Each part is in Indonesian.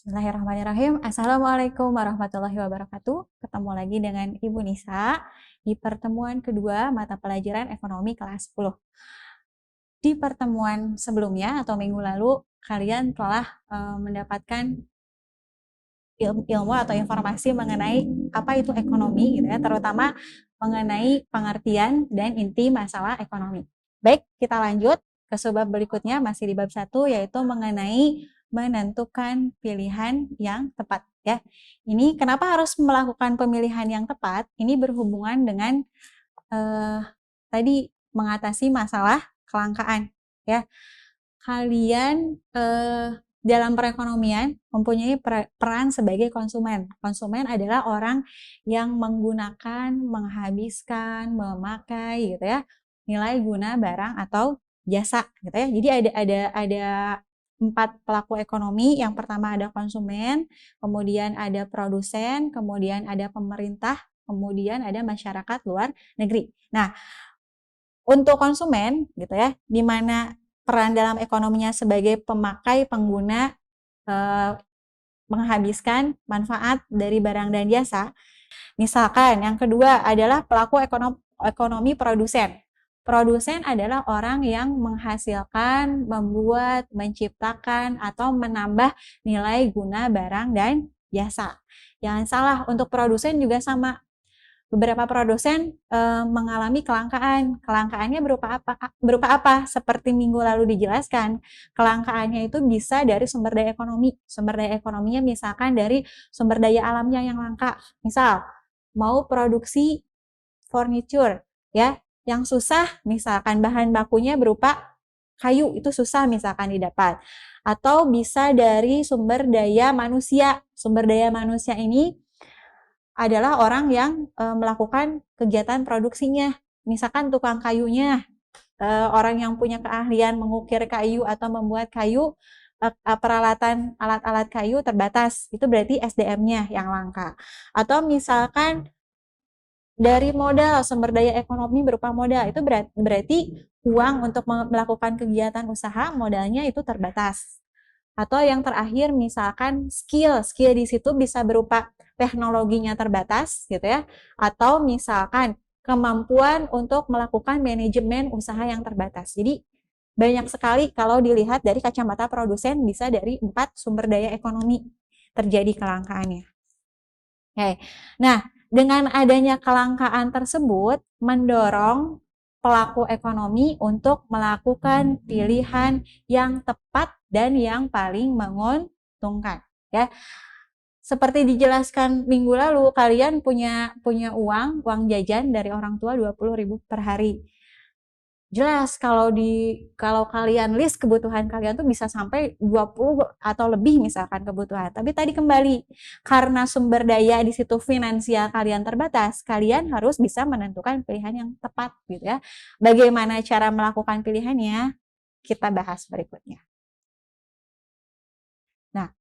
Bismillahirrahmanirrahim. Assalamualaikum warahmatullahi wabarakatuh. Ketemu lagi dengan Ibu Nisa di pertemuan kedua mata pelajaran ekonomi kelas 10. Di pertemuan sebelumnya atau minggu lalu, kalian telah mendapatkan ilmu atau informasi mengenai apa itu ekonomi gitu ya, terutama mengenai pengertian dan inti masalah ekonomi. Baik, kita lanjut ke subbab berikutnya, masih di bab 1, yaitu mengenai menentukan pilihan yang tepat ya. Ini kenapa harus melakukan pemilihan yang tepat? Ini berhubungan dengan tadi mengatasi masalah kelangkaan ya. Kalian dalam perekonomian mempunyai peran sebagai konsumen. Konsumen adalah orang yang menggunakan, menghabiskan, memakai gitu ya, nilai guna barang atau jasa gitu ya. Jadi ada 4 pelaku ekonomi. Yang pertama ada konsumen, kemudian ada produsen, kemudian ada pemerintah, kemudian ada masyarakat luar negeri. Nah, untuk konsumen gitu ya, di mana peran dalam ekonominya sebagai pemakai, pengguna, menghabiskan manfaat dari barang dan jasa. Misalkan yang kedua adalah pelaku ekonomi produsen. Produsen adalah orang yang menghasilkan, membuat, menciptakan, atau menambah nilai guna barang dan jasa. Jangan salah, untuk produsen juga sama. Beberapa produsen mengalami kelangkaan. Kelangkaannya berupa apa? Seperti minggu lalu dijelaskan, kelangkaannya itu bisa dari sumber daya ekonomi. Sumber daya ekonominya misalkan dari sumber daya alamnya yang langka. Misal, mau produksi furniture, ya, yang susah misalkan bahan bakunya berupa kayu, itu susah misalkan didapat. Atau bisa dari sumber daya manusia. Sumber daya manusia ini adalah orang yang melakukan kegiatan produksinya. Misalkan tukang kayunya, orang yang punya keahlian mengukir kayu atau membuat kayu, peralatan alat-alat kayu terbatas, itu berarti SDM-nya yang langka. Atau misalkan dari modal, sumber daya ekonomi berupa modal, itu berarti uang untuk melakukan kegiatan usaha, modalnya itu terbatas. Atau yang terakhir misalkan skill di situ bisa berupa teknologinya terbatas gitu ya, atau misalkan kemampuan untuk melakukan manajemen usaha yang terbatas. Jadi banyak sekali kalau dilihat dari kacamata produsen, bisa dari 4 sumber daya ekonomi terjadi kelangkaannya. Oke. Nah, dengan adanya kelangkaan tersebut mendorong pelaku ekonomi untuk melakukan pilihan yang tepat dan yang paling menguntungkan ya. Seperti dijelaskan minggu lalu, kalian punya uang jajan dari orang tua 20.000 per hari. Jelas kalau kalian list kebutuhan kalian tuh bisa sampai 20 atau lebih misalkan kebutuhan. Tapi tadi kembali, karena sumber daya di situ finansial kalian terbatas, kalian harus bisa menentukan pilihan yang tepat gitu ya. Bagaimana cara melakukan pilihannya? Kita bahas berikutnya. Nah,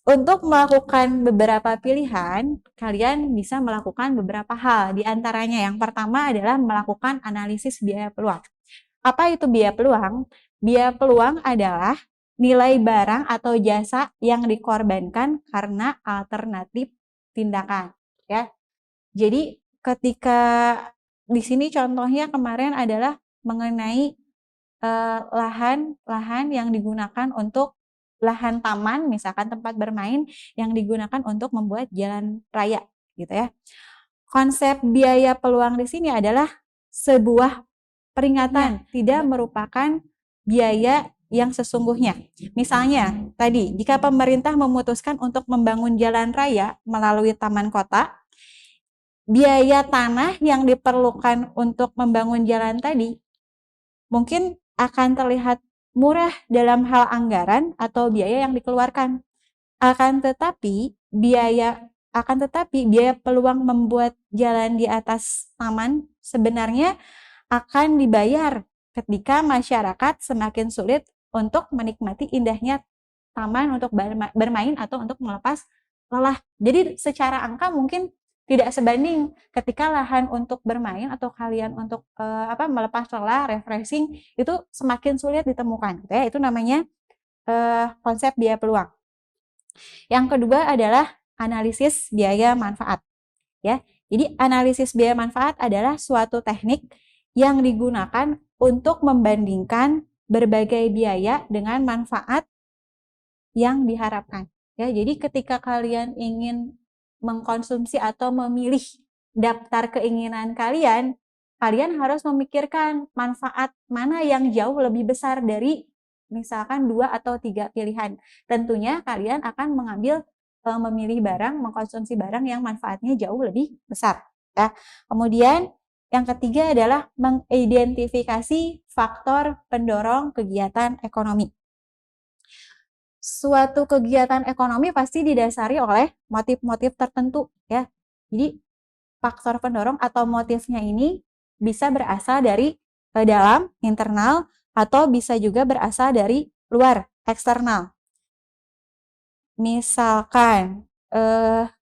untuk melakukan beberapa pilihan, kalian bisa melakukan beberapa hal. Di antaranya yang pertama adalah melakukan analisis biaya peluang. Apa itu biaya peluang? Biaya peluang adalah nilai barang atau jasa yang dikorbankan karena alternatif tindakan, ya. Jadi ketika di sini contohnya kemarin adalah mengenai lahan yang digunakan untuk lahan taman, misalkan tempat bermain yang digunakan untuk membuat jalan raya, gitu ya. Konsep biaya peluang di sini adalah sebuah peringatan, tidak merupakan biaya yang sesungguhnya. Misalnya, tadi, jika pemerintah memutuskan untuk membangun jalan raya melalui taman kota, biaya tanah yang diperlukan untuk membangun jalan tadi mungkin akan terlihat murah dalam hal anggaran atau biaya yang dikeluarkan. Akan tetapi biaya peluang membuat jalan di atas taman sebenarnya akan dibayar ketika masyarakat semakin sulit untuk menikmati indahnya taman untuk bermain atau untuk melepas lelah. Jadi secara angka mungkin tidak sebanding ketika lahan untuk bermain atau kalian untuk melepas lelah, refreshing itu semakin sulit ditemukan gitu ya. Itu namanya konsep biaya peluang. Yang kedua adalah analisis biaya manfaat, ya. Jadi analisis biaya manfaat adalah suatu teknik yang digunakan untuk membandingkan berbagai biaya dengan manfaat yang diharapkan. Ya, jadi ketika kalian ingin mengkonsumsi atau memilih daftar keinginan kalian, kalian harus memikirkan manfaat mana yang jauh lebih besar dari misalkan 2 atau 3 pilihan. Tentunya kalian akan memilih barang, mengkonsumsi barang yang manfaatnya jauh lebih besar. Ya. Kemudian yang ketiga adalah mengidentifikasi faktor pendorong kegiatan ekonomi. Suatu kegiatan ekonomi pasti didasari oleh motif-motif tertentu, ya. Jadi faktor pendorong atau motifnya ini bisa berasal dari dalam, internal, atau bisa juga berasal dari luar, eksternal. Misalkan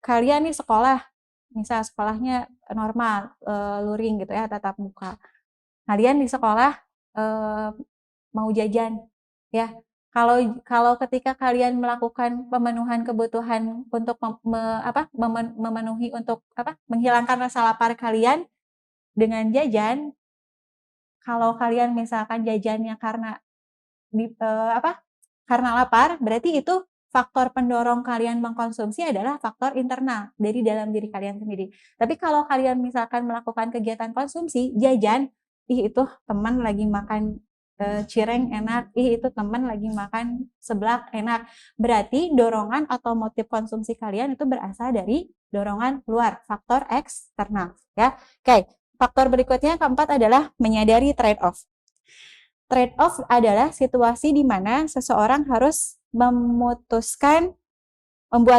kalian nih sekolah, misal sekolahnya normal, luring gitu ya, tatap muka. Kalian di sekolah mau jajan, ya. Kalau ketika kalian melakukan pemenuhan kebutuhan untuk memenuhi untuk menghilangkan rasa lapar kalian dengan jajan, kalau kalian misalkan jajannya karena karena lapar, berarti itu faktor pendorong kalian mengkonsumsi adalah faktor internal dari dalam diri kalian sendiri. Tapi kalau kalian misalkan melakukan kegiatan konsumsi, jajan, ih itu teman lagi makan cireng enak, ih itu teman lagi makan seblak enak. Berarti dorongan atau motif konsumsi kalian itu berasal dari dorongan luar, faktor eksternal, ya. Oke, faktor berikutnya keempat adalah menyadari trade-off. Trade-off adalah situasi di mana seseorang harus membuat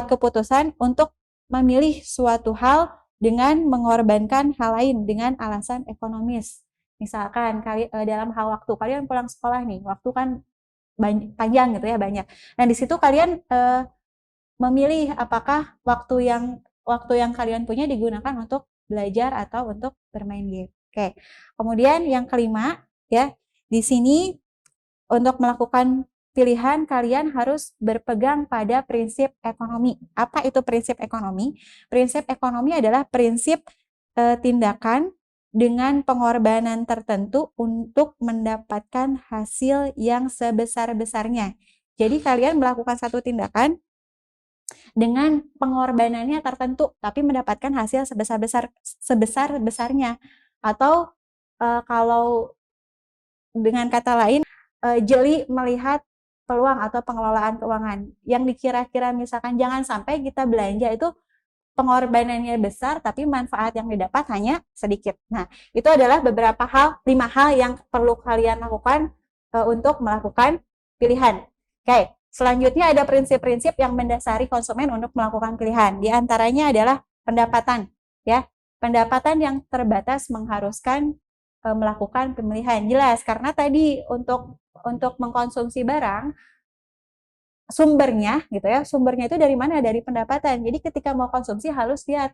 keputusan untuk memilih suatu hal dengan mengorbankan hal lain dengan alasan ekonomis. Misalkan dalam hal waktu, kalian pulang sekolah nih, waktu kan panjang gitu ya, banyak. Nah, di situ kalian memilih apakah waktu yang kalian punya digunakan untuk belajar atau untuk bermain game. Oke. Kemudian yang kelima, ya, di sini untuk melakukan pilihan kalian harus berpegang pada prinsip ekonomi. Apa itu prinsip ekonomi? Prinsip ekonomi adalah prinsip tindakan dengan pengorbanan tertentu untuk mendapatkan hasil yang sebesar-besarnya. Jadi kalian melakukan satu tindakan dengan pengorbanannya tertentu, tapi mendapatkan hasil sebesar-besarnya. Atau kalau dengan kata lain, jeli melihat peluang atau pengelolaan keuangan. Yang dikira-kira misalkan jangan sampai kita belanja itu pengorbanannya besar, tapi manfaat yang didapat hanya sedikit. Nah, itu adalah beberapa hal, 5 hal yang perlu kalian lakukan untuk melakukan pilihan. Oke, selanjutnya ada prinsip-prinsip yang mendasari konsumen untuk melakukan pilihan. Di antaranya adalah pendapatan, ya. Pendapatan yang terbatas mengharuskan melakukan pemilihan. Jelas, karena tadi untuk mengkonsumsi barang, sumbernya gitu ya, sumbernya itu dari mana? Dari pendapatan. Jadi ketika mau konsumsi harus lihat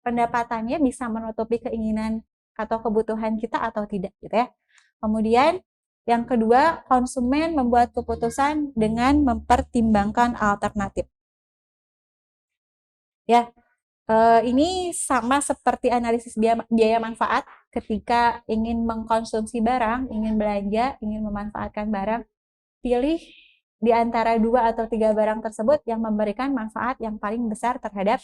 pendapatannya bisa menutupi keinginan atau kebutuhan kita atau tidak gitu ya. Kemudian yang kedua, konsumen membuat keputusan dengan mempertimbangkan alternatif. Ya, ini sama seperti analisis biaya manfaat ketika ingin mengkonsumsi barang, ingin belanja, ingin memanfaatkan barang, pilih di antara 2 atau 3 barang tersebut yang memberikan manfaat yang paling besar terhadap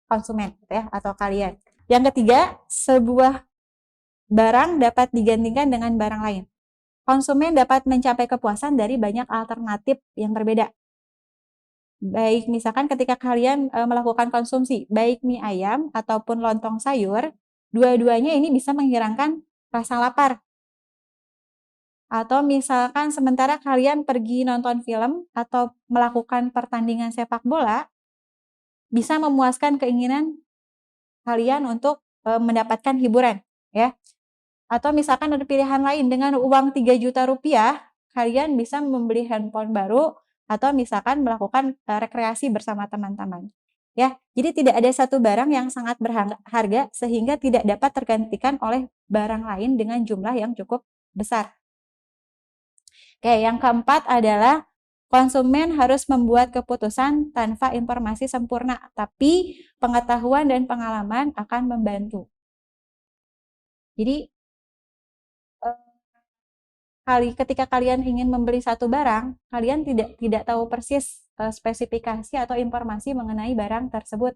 konsumen gitu ya, atau kalian. Yang ketiga, sebuah barang dapat digantikan dengan barang lain. Konsumen dapat mencapai kepuasan dari banyak alternatif yang berbeda. Baik misalkan ketika kalian melakukan konsumsi, baik mie ayam ataupun lontong sayur, dua-duanya ini bisa menghilangkan rasa lapar. Atau misalkan sementara kalian pergi nonton film atau melakukan pertandingan sepak bola, bisa memuaskan keinginan kalian untuk mendapatkan hiburan, ya. Atau misalkan ada pilihan lain, dengan uang 3 juta rupiah, kalian bisa membeli handphone baru atau misalkan melakukan rekreasi bersama teman-teman. Ya, jadi tidak ada satu barang yang sangat berharga sehingga tidak dapat tergantikan oleh barang lain dengan jumlah yang cukup besar. Oke, yang keempat adalah Konsumen harus membuat keputusan tanpa informasi sempurna, tapi pengetahuan dan pengalaman akan membantu. Jadi, ketika kalian ingin membeli satu barang, kalian tidak tahu persis spesifikasi atau informasi mengenai barang tersebut.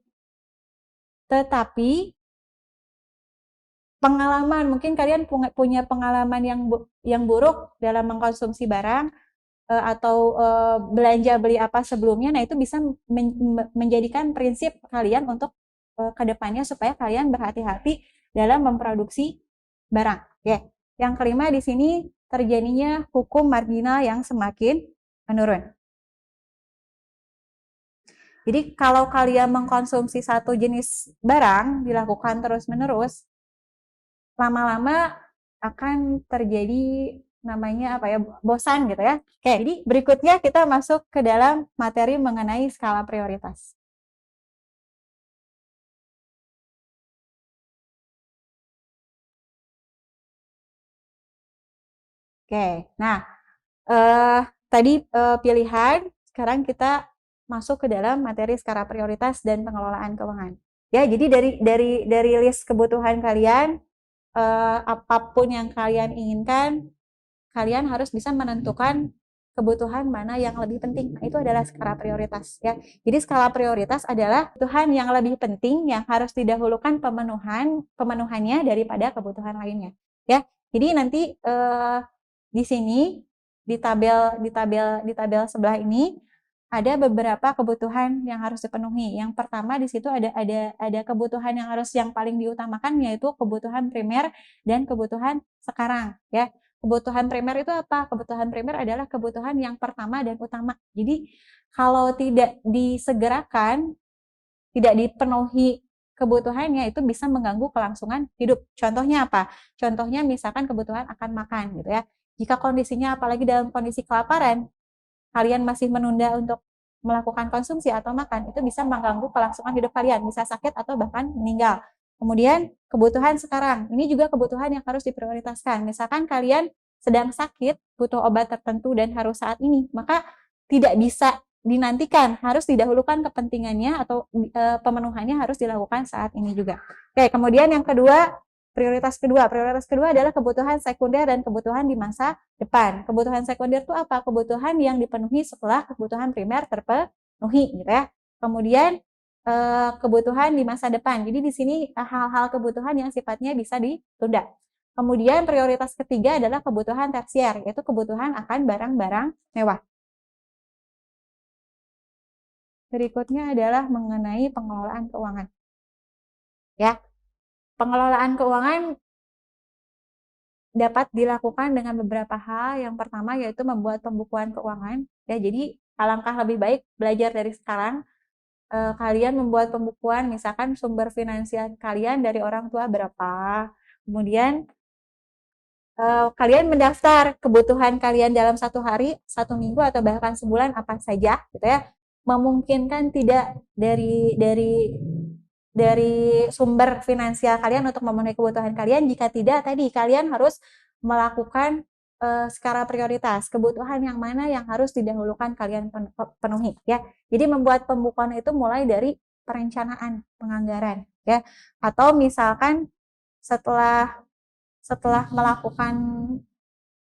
Tetapi pengalaman, mungkin kalian punya pengalaman yang buruk dalam mengkonsumsi barang atau belanja beli apa sebelumnya. Nah, itu bisa menjadikan prinsip kalian untuk kedepannya supaya kalian berhati-hati dalam memproduksi barang. Oke. Yang kelima di sini terjadinya hukum marginal yang semakin menurun. Jadi kalau kalian mengkonsumsi satu jenis barang dilakukan terus-menerus, lama-lama akan terjadi namanya apa ya, bosan gitu ya. Oke, jadi berikutnya kita masuk ke dalam materi mengenai skala prioritas. Oke, nah tadi pilihan, sekarang kita masuk ke dalam materi skala prioritas dan pengelolaan keuangan. Ya, jadi dari list kebutuhan kalian, apapun yang kalian inginkan, kalian harus bisa menentukan kebutuhan mana yang lebih penting. Nah, itu adalah skala prioritas ya. Jadi skala prioritas adalah kebutuhan yang lebih penting yang harus didahulukan pemenuhannya daripada kebutuhan lainnya. Ya. Jadi nanti di sini di tabel sebelah ini ada beberapa kebutuhan yang harus dipenuhi. Yang pertama di situ ada kebutuhan yang paling diutamakan, yaitu kebutuhan primer dan kebutuhan sekarang ya. Kebutuhan primer itu apa? Kebutuhan primer adalah kebutuhan yang pertama dan utama. Jadi kalau tidak disegerakan, tidak dipenuhi kebutuhannya, itu bisa mengganggu kelangsungan hidup. Contohnya apa? Contohnya misalkan kebutuhan akan makan gitu ya. Jika kondisinya apalagi dalam kondisi kelaparan, kalian masih menunda untuk melakukan konsumsi atau makan, itu bisa mengganggu kelangsungan hidup kalian, bisa sakit atau bahkan meninggal. Kemudian kebutuhan sekarang, ini juga kebutuhan yang harus diprioritaskan. Misalkan kalian sedang sakit, butuh obat tertentu dan harus saat ini, maka tidak bisa dinantikan, harus didahulukan kepentingannya atau pemenuhannya harus dilakukan saat ini juga. Oke, kemudian yang kedua, prioritas kedua adalah kebutuhan sekunder dan kebutuhan di masa depan. Kebutuhan sekunder itu apa? Kebutuhan yang dipenuhi setelah kebutuhan primer terpenuhi, gitu ya. Kemudian kebutuhan di masa depan. Jadi di sini hal-hal kebutuhan yang sifatnya bisa ditunda. Kemudian prioritas ketiga adalah kebutuhan tersier, yaitu kebutuhan akan barang-barang mewah. Berikutnya adalah mengenai pengelolaan keuangan. Ya, pengelolaan keuangan dapat dilakukan dengan beberapa hal. Yang pertama yaitu membuat pembukuan keuangan. Ya, jadi alangkah lebih baik belajar dari sekarang. Kalian membuat pembukuan, misalkan sumber finansial kalian dari orang tua berapa, kemudian kalian mendaftar kebutuhan kalian dalam satu hari, satu minggu, atau bahkan sebulan apa saja, gitu ya. Memungkinkan tidak dari sumber finansial kalian untuk memenuhi kebutuhan kalian. Jika tidak, tadi kalian harus melakukan skala prioritas, kebutuhan yang mana yang harus didahulukan kalian penuhi ya. Jadi membuat pembukuan itu mulai dari perencanaan penganggaran ya, atau misalkan setelah melakukan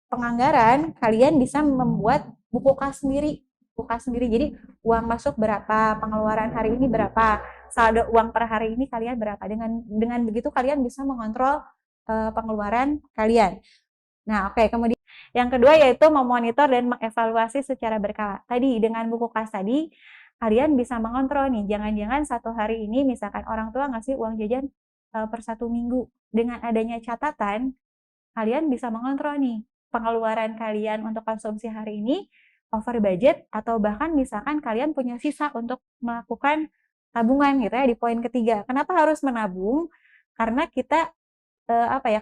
penganggaran, kalian bisa membuat buku kas sendiri. Jadi uang masuk berapa, pengeluaran hari ini berapa, saldo uang per hari ini kalian berapa. Dengan begitu kalian bisa mengontrol pengeluaran kalian. Nah, oke, kemudian yang kedua yaitu memonitor dan mengevaluasi secara berkala. Tadi dengan buku kas tadi, kalian bisa mengontrol nih, jangan-jangan satu hari ini misalkan orang tua ngasih uang jajan per satu minggu. Dengan adanya catatan, kalian bisa mengontrol nih pengeluaran kalian untuk konsumsi hari ini over budget, atau bahkan misalkan kalian punya sisa untuk melakukan tabungan gitu ya di poin ketiga. Kenapa harus menabung? Karena kita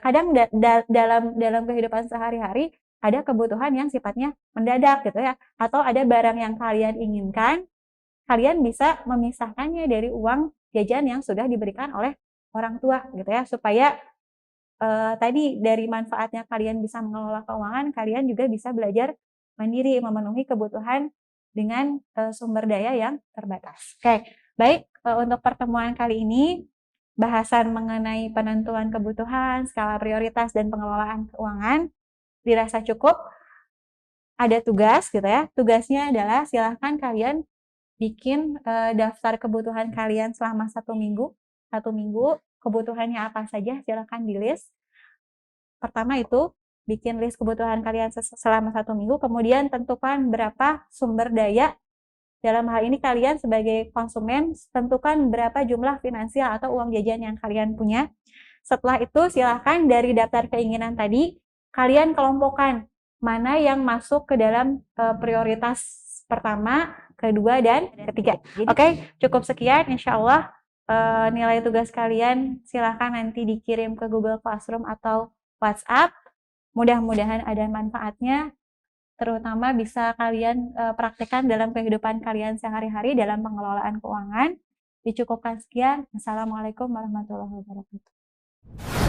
kadang dalam kehidupan sehari-hari ada kebutuhan yang sifatnya mendadak gitu ya, atau ada barang yang kalian inginkan, kalian bisa memisahkannya dari uang jajan yang sudah diberikan oleh orang tua gitu ya, supaya tadi dari manfaatnya kalian bisa mengelola keuangan, kalian juga bisa belajar mandiri, memenuhi kebutuhan dengan sumber daya yang terbatas. Oke, baik, untuk pertemuan kali ini bahasan mengenai penentuan kebutuhan, skala prioritas, dan pengelolaan keuangan dirasa cukup. Ada tugas gitu ya. Tugasnya adalah silahkan kalian bikin daftar kebutuhan kalian selama 1 minggu. 1 minggu kebutuhannya apa saja silahkan di list. Pertama itu bikin list kebutuhan kalian selama 1 minggu. Kemudian tentukan berapa sumber daya. Dalam hal ini kalian sebagai konsumen tentukan berapa jumlah finansial atau uang jajan yang kalian punya. Setelah itu silahkan dari daftar keinginan tadi kalian kelompokkan mana yang masuk ke dalam prioritas pertama, kedua, dan ketiga. Oke, cukup sekian. Insya Allah nilai tugas kalian silahkan nanti dikirim ke Google Classroom atau WhatsApp. Mudah-mudahan ada manfaatnya, terutama bisa kalian praktekkan dalam kehidupan kalian sehari-hari dalam pengelolaan keuangan. Dicukupkan sekian. Assalamualaikum warahmatullahi wabarakatuh.